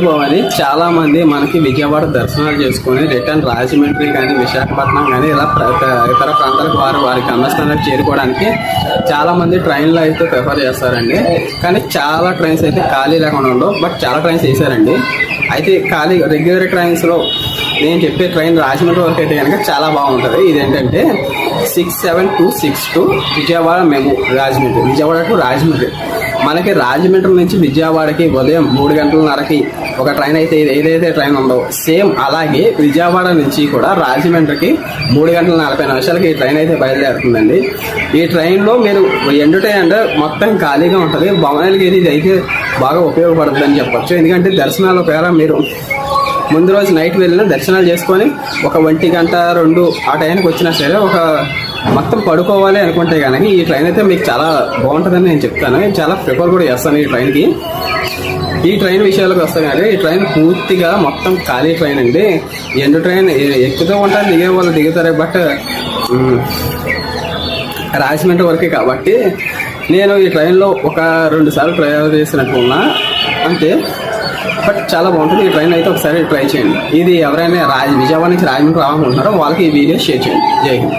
భవాని చాలా మంది మనకి విజయవాడ దర్శనాలు చేసుకుని రిటర్న్ రాజమండ్రి కానీ విశాఖపట్నం కానీ ఇలా ఇతర ప్రాంతాలకు వారి గమ్యస్థానాలకు చేరుకోవడానికి చాలా మంది ట్రైన్లో అయితే ప్రిఫర్ చేస్తారండి. కానీ చాలా ట్రైన్స్ అయితే ఖాళీ లేకుండా ఉండవు, బట్ చాలా ట్రైన్స్ వేసారండి. అయితే ఖాళీ రెగ్యులర్ ట్రైన్స్లో నేను చెప్పే ట్రైన్ రాజమండ్రి వరకు అయితే కనుక చాలా బాగుంటుంది. ఇదేంటంటే 6762 విజయవాడ మేము విజయవాడ టు రాజమండ్రి. మనకి రాజమండ్రి నుంచి విజయవాడకి ఉదయం 3:30కి ఒక ట్రైన్ అయితే ఏదైతే ట్రైన్ ఉందో సేమ్ అలాగే విజయవాడ నుంచి కూడా రాజమండ్రికి 3:40 ఈ ట్రైన్ అయితే బయలుదేరుతుందండి. ఈ ట్రైన్లో మీరు ఎండ్ మొత్తం ఖాళీగా ఉంటుంది. భవనాలకి ఇది అయితే బాగా ఉపయోగపడుతుంది అని చెప్పొచ్చు. ఎందుకంటే దర్శనాల పేర మీరు ముందు రోజు నైట్ వెళ్ళిన దర్శనాలు చేసుకొని ఒక 1:00, 2 ఆ టైంకి వచ్చినా సరే ఒక మొత్తం పడుకోవాలి అనుకుంటే కనుక ఈ ట్రైన్ అయితే మీకు చాలా బాగుంటుందని నేను చెప్తాను. చాలా ప్రిఫర్ కూడా చేస్తాను ఈ ట్రైన్కి. ఈ ట్రైన్ విషయాలకు వస్తాయి కానీ ఈ ట్రైన్ పూర్తిగా మొత్తం ఖాళీ ట్రైన్ అండి. ఎండు ట్రైన్ ఎక్కుతూ ఉంటారు, దిగే వాళ్ళు దిగుతారు. బట్ రాజమండ్రి వరకే కాబట్టి నేను ఈ ట్రైన్లో ఒక 2 సార్లు ట్రావెల్ చేసినట్టు ఉన్నా అంతే. బట్ చాలా బాగుంటుంది ఈ ట్రైన్ అయితే ఒకసారి ట్రై చేయండి. ఇది ఎవరైనా విజయవాడ నుంచి రాజమండ్రి రావాలనుకుంటున్నారో వాళ్ళకి ఈ వీడియో షేర్ చేయండి. జై హింద్.